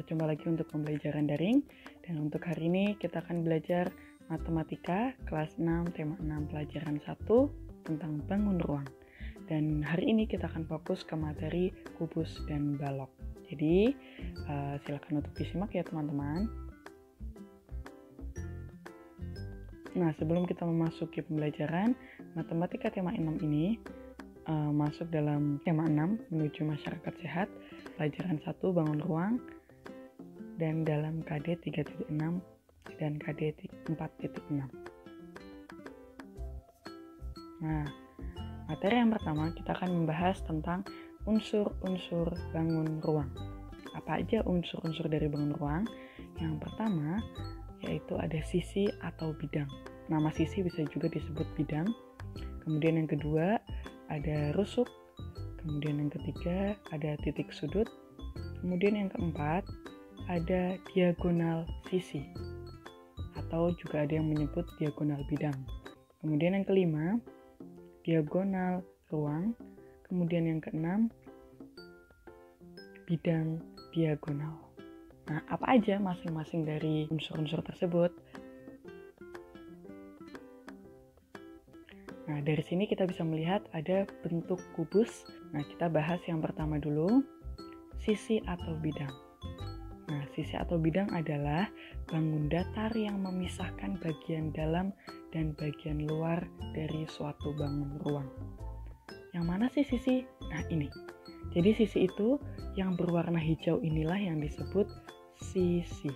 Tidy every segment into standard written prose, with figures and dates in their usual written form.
berjumpa lagi untuk pembelajaran daring. Dan untuk hari ini kita akan belajar matematika kelas 6 tema 6 pelajaran 1 tentang bangun ruang. Dan hari ini kita akan fokus ke materi kubus dan balok. Jadi silakan untuk disimak ya teman-teman. Nah, sebelum kita memasuki pembelajaran matematika tema 6 ini masuk dalam tema 6 menuju masyarakat sehat, pelajaran 1 bangun ruang, dan dalam KD 3.6 dan KD 4.6. Nah, materi yang pertama kita akan membahas tentang unsur-unsur bangun ruang. Apa aja unsur-unsur dari bangun ruang? Yang pertama yaitu ada sisi atau bidang. Nama sisi bisa juga disebut bidang. Kemudian yang kedua ada rusuk. Kemudian yang ketiga ada titik sudut. Kemudian yang keempat ada diagonal sisi, atau juga ada yang menyebut diagonal bidang. Kemudian yang kelima diagonal ruang. Kemudian yang keenam bidang diagonal. Nah, apa aja masing-masing dari unsur-unsur tersebut? Nah, dari sini kita bisa melihat ada bentuk kubus. Nah, kita bahas yang pertama dulu, sisi atau bidang. Nah, sisi atau bidang adalah bangun datar yang memisahkan bagian dalam dan bagian luar dari suatu bangun ruang. Yang mana sih sisi? Nah, ini. Jadi sisi itu yang berwarna hijau inilah yang disebut sisi.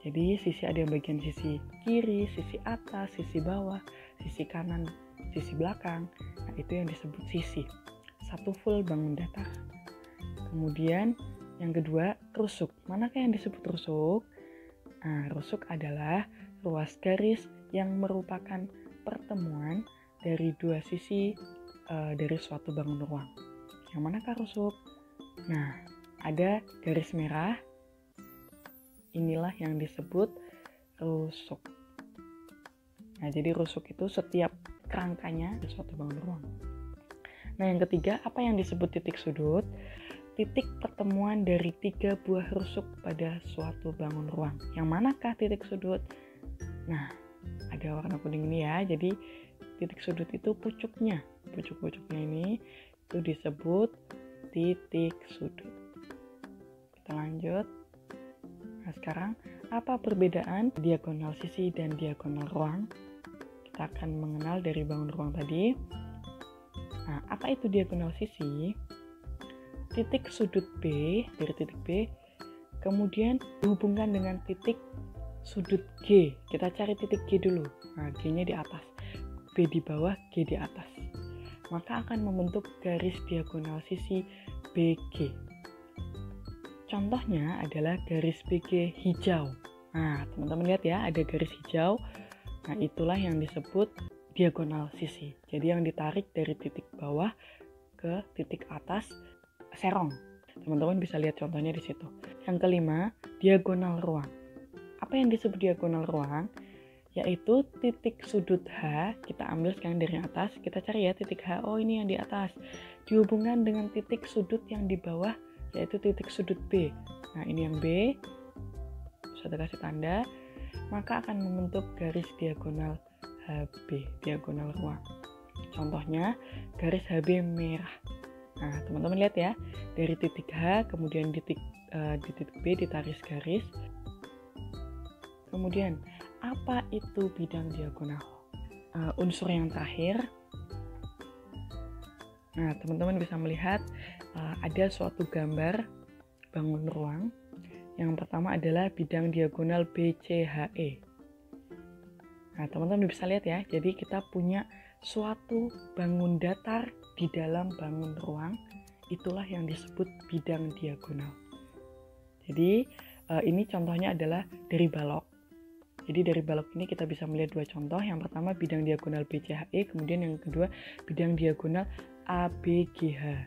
Jadi sisi ada yang bagian sisi kiri, sisi atas, sisi bawah, sisi kanan, sisi belakang. Nah, itu yang disebut sisi. Satu full bangun datar. Kemudian yang kedua, rusuk. Manakah yang disebut rusuk? Nah, rusuk adalah ruas garis yang merupakan pertemuan dari dua sisi dari suatu bangun ruang. Yang manakah rusuk? Nah, ada garis merah. Inilah yang disebut rusuk. Nah, jadi rusuk itu setiap kerangkanya di suatu bangun ruang. Nah, yang ketiga, apa yang disebut titik sudut? Titik pertemuan dari 3 buah rusuk pada suatu bangun ruang. Yang manakah titik sudut? Nah, ada warna kuning ini ya. Jadi, titik sudut itu pucuknya. Pucuk-pucuknya ini itu disebut titik sudut. Kita lanjut. Nah, sekarang apa perbedaan diagonal sisi dan diagonal ruang? Kita akan mengenal dari bangun ruang tadi. Nah, apa itu diagonal sisi? Titik sudut B dari titik B kemudian dihubungkan dengan titik sudut G. Kita cari titik G dulu. Nah, G-nya di atas, B di bawah, G di atas. Maka akan membentuk garis diagonal sisi BG. Contohnya adalah garis BG hijau. Nah, teman-teman lihat ya, ada garis hijau. Nah, itulah yang disebut diagonal sisi. Jadi yang ditarik dari titik bawah ke titik atas serong. Teman-teman bisa lihat contohnya di situ. Yang kelima, diagonal ruang. Apa yang disebut diagonal ruang? Yaitu titik sudut H, kita ambil sekarang dari atas, kita cari ya titik H, oh ini yang di atas, dihubungkan dengan titik sudut yang di bawah, yaitu titik sudut B. Nah, ini yang B, sudah kasih tanda, maka akan membentuk garis diagonal HB, diagonal ruang. Contohnya, garis HB merah. Nah, teman-teman lihat ya, dari titik H, kemudian di titik B ditarik garis. Kemudian, apa itu bidang diagonal? Unsur yang terakhir. Nah, teman-teman bisa melihat ada suatu gambar bangun ruang. Yang pertama adalah bidang diagonal BCHE. Nah, teman-teman bisa lihat ya, jadi kita punya suatu bangun datar di dalam bangun ruang. Itulah yang disebut bidang diagonal. Jadi, ini contohnya adalah dari balok. Jadi dari balok ini kita bisa melihat dua contoh. Yang pertama bidang diagonal BCHE, kemudian yang kedua bidang diagonal ABGH.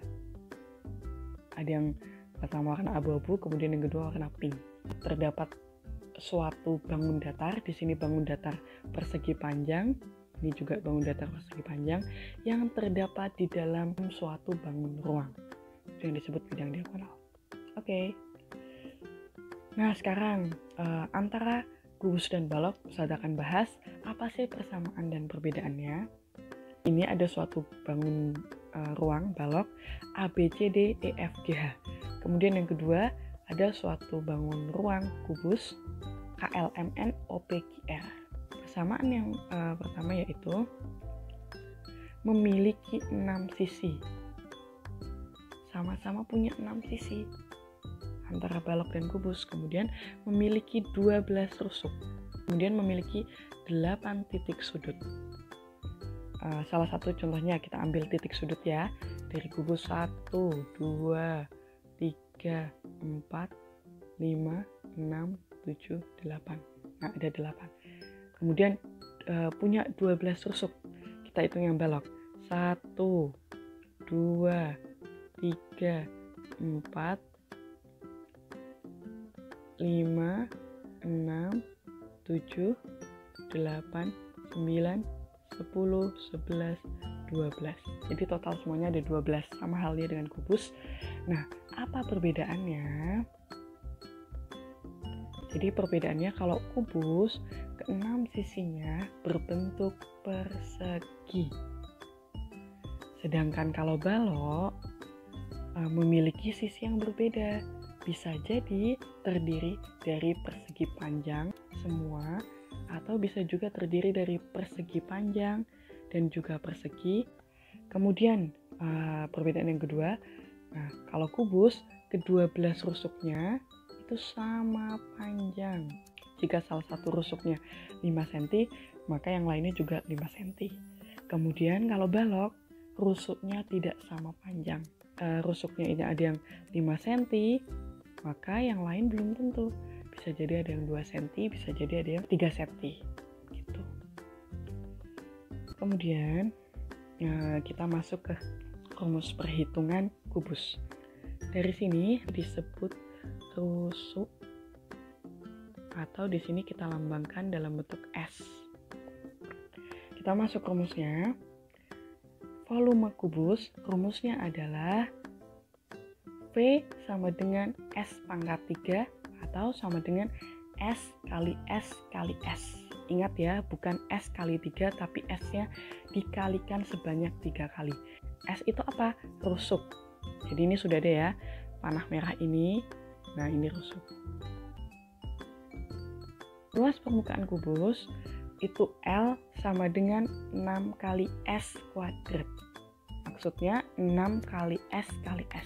Ada yang pertama warna abu-abu, kemudian yang kedua warna pink. Terdapat suatu bangun datar, di sini bangun datar persegi panjang, ini juga bangun datar persegi panjang yang terdapat di dalam suatu bangun ruang. Itu yang disebut bidang diagonal. Oke. Nah, sekarang antara kubus dan balok, Ustazah akan bahas apa sih persamaan dan perbedaannya. Ini ada suatu bangun ruang balok A, B, C, D, E, F, G, H. Kemudian yang kedua, ada suatu bangun ruang kubus K, L, M, N, O, P, Q, R. Persamaan yang pertama yaitu memiliki 6 sisi. Sama-sama punya 6 sisi antara balok dan kubus. Kemudian memiliki 12 rusuk. Kemudian memiliki 8 titik sudut. Salah satu contohnya kita ambil titik sudut ya. Dari kubus 1, 2, 3, 4, 5, 6, 7, 8. Nah, ada 8. Kemudian punya 12 rusuk. Kita hitung yang balok. 1, 2, 3, 4, 5, 6, 7, 8, 9, 10, 11, 12. Jadi total semuanya ada 12, sama halnya dengan kubus. Nah, apa perbedaannya? Jadi perbedaannya kalau kubus, ke-6 sisinya berbentuk persegi. Sedangkan kalau balok memiliki sisi yang berbeda. Bisa jadi terdiri dari persegi panjang semua, atau bisa juga terdiri dari persegi panjang dan juga persegi. Kemudian perbedaan yang kedua, nah kalau kubus ke-12 rusuknya itu sama panjang. Jika salah satu rusuknya 5 cm, maka yang lainnya juga 5 cm. Kemudian kalau balok, rusuknya tidak sama panjang. Rusuknya ini ada yang 5 cm, maka yang lain belum tentu. Bisa jadi ada yang 2 cm, bisa jadi ada yang 3 cm. Gitu. Kemudian kita masuk ke rumus perhitungan kubus. Dari sini disebut rusuk, atau di sini kita lambangkan dalam bentuk S. Kita masuk rumusnya. Volume kubus, rumusnya adalah V sama dengan S pangkat 3 atau sama dengan S kali S kali S. Ingat ya, bukan S kali 3, tapi S-nya dikalikan sebanyak 3 kali. S itu apa? Rusuk. Jadi ini sudah ada ya, panah merah ini. Nah, ini rusuk. Luas permukaan kubus itu L sama dengan 6 kali S kuadrat. Maksudnya 6 kali S kali S.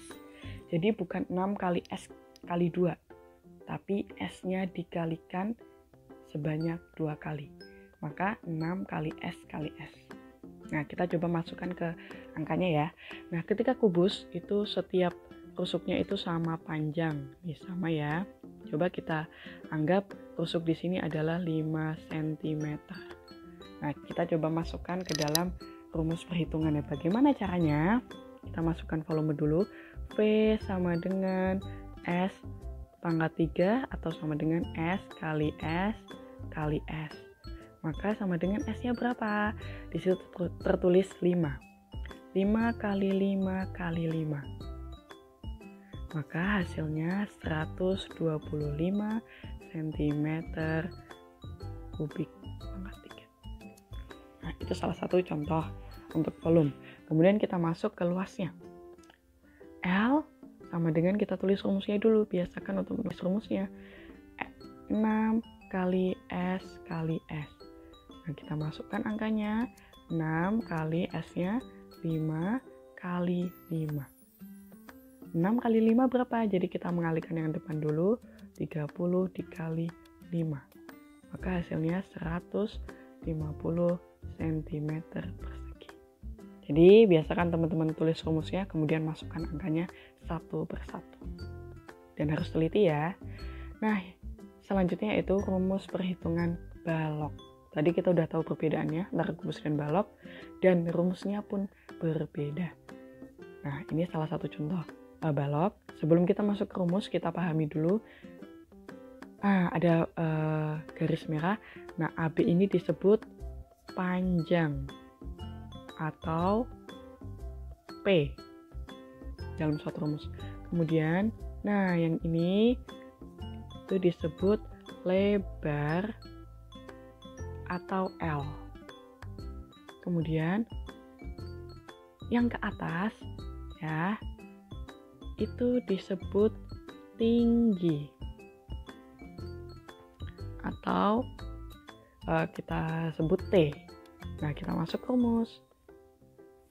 Jadi bukan 6 kali S kali 2, tapi S-nya dikalikan sebanyak 2 kali. Maka 6 kali S kali S. Nah, kita coba masukkan ke angkanya ya. Nah, ketika kubus itu setiap rusuknya itu sama panjang. Ini sama ya. Coba kita anggap rusuk di sini adalah 5 cm. Nah, kita coba masukkan ke dalam rumus perhitungannya. Bagaimana caranya? Kita masukkan volume dulu. V sama dengan S pangkat 3 atau sama dengan S kali S kali S. Maka sama dengan S-nya berapa? Di situ tertulis 5. 5 kali 5 kali 5. Maka hasilnya 125 cm kubik pangkat 3. Nah, itu salah satu contoh untuk volume. Kemudian kita masuk ke luasnya. L sama dengan kita tulis rumusnya dulu. Biasakan untuk menulis rumusnya 6 kali S kali S. Nah, kita masukkan angkanya. 6 kali S-nya 5 kali 5. 6 kali 5 berapa? Jadi kita mengalihkan yang depan dulu. 30 dikali 5. Maka hasilnya 150 cm persegi. Jadi biasakan teman-teman tulis rumusnya, kemudian masukkan angkanya satu persatu. Dan harus teliti ya. Nah, selanjutnya itu rumus perhitungan balok. Tadi kita udah tahu perbedaannya antara kubus dan balok, dan rumusnya pun berbeda. Nah, ini salah satu contoh balok. Sebelum kita masuk ke rumus, kita pahami dulu. Ada garis merah. Nah, AB ini disebut panjang atau P dalam suatu rumus. Kemudian, nah yang ini itu disebut lebar atau L. Kemudian yang ke atas ya, itu disebut tinggi atau kita sebut T. Nah, kita masuk rumus.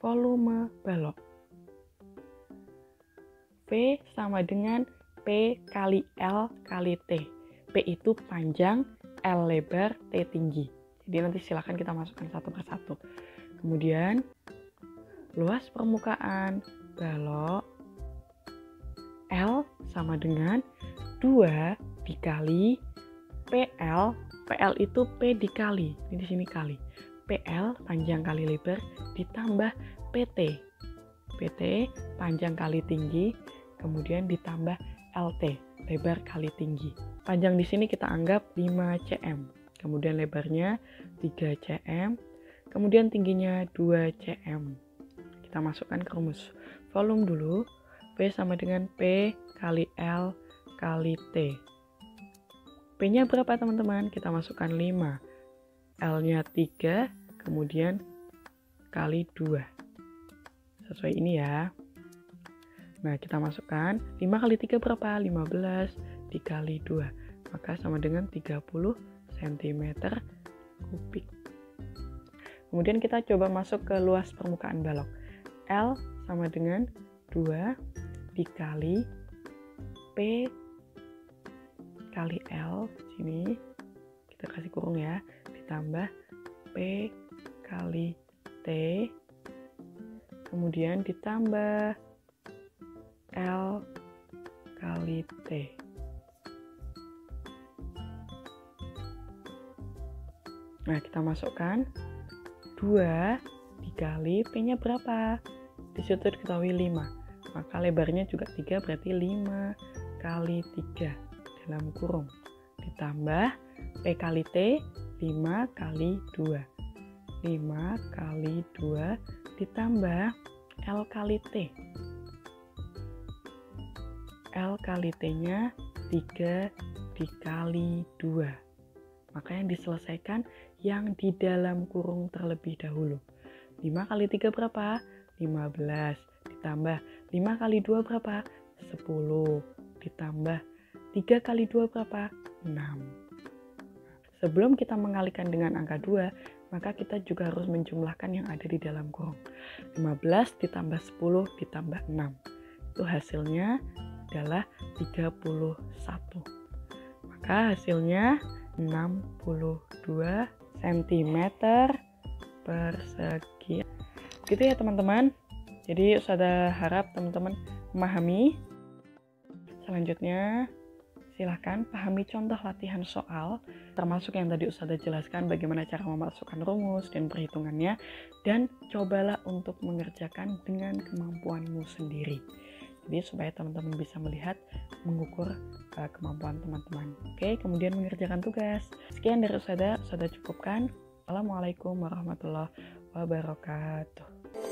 Volume balok. V sama dengan P kali L kali T. P itu panjang, L lebar, T tinggi. Jadi nanti silakan kita masukkan satu persatu. Kemudian luas permukaan balok L sama dengan 2 dikali PL. PL itu P dikali, ini di sini kali. PL panjang kali lebar ditambah PT. PT panjang kali tinggi, kemudian ditambah LT, lebar kali tinggi. Panjang di sini kita anggap 5 cm. Kemudian lebarnya 3 cm, kemudian tingginya 2 cm. Kita masukkan ke rumus. Volume dulu. P sama dengan P kali L kali T. P-nya berapa teman-teman? Kita masukkan 5. L-nya 3, kemudian kali 2. Sesuai ini ya. Nah, kita masukkan 5 kali 3 berapa? 15 dikali 2. Maka sama dengan 30 cm kubik. Kemudian kita coba masuk ke luas permukaan balok. L sama dengan 2 dikali P kali L, sini kita kasih kurung ya, ditambah P kali T, kemudian ditambah L kali T. Nah, kita masukkan 2 dikali P-nya berapa? Di situ diketahui 5. Maka lebarnya juga 3, berarti 5 kali 3 dalam kurung. Ditambah P kali T, 5 kali 2. 5 kali 2 ditambah L kali T. L kali T-nya 3 dikali 2. Maka yang diselesaikan yang di dalam kurung terlebih dahulu. 5 kali 3 berapa? 15. Ditambah 5 kali 2 berapa? 10. Ditambah 3 kali 2 berapa? 6. Sebelum kita mengalikan dengan angka 2, maka kita juga harus menjumlahkan yang ada di dalam kurung. 15 ditambah 10 ditambah 6. Itu hasilnya adalah 31. Maka hasilnya 62 cm persegi. Gitu ya teman-teman. Jadi Ustazah harap teman-teman memahami. Selanjutnya silahkan pahami contoh latihan soal, termasuk yang tadi Ustazah jelaskan bagaimana cara memasukkan rumus dan perhitungannya, dan cobalah untuk mengerjakan dengan kemampuanmu sendiri. Jadi supaya teman-teman bisa melihat, mengukur kemampuan teman-teman. Oke, kemudian mengerjakan tugas. Sekian dari Ustazah cukupkan. Assalamualaikum warahmatullahi wabarakatuh.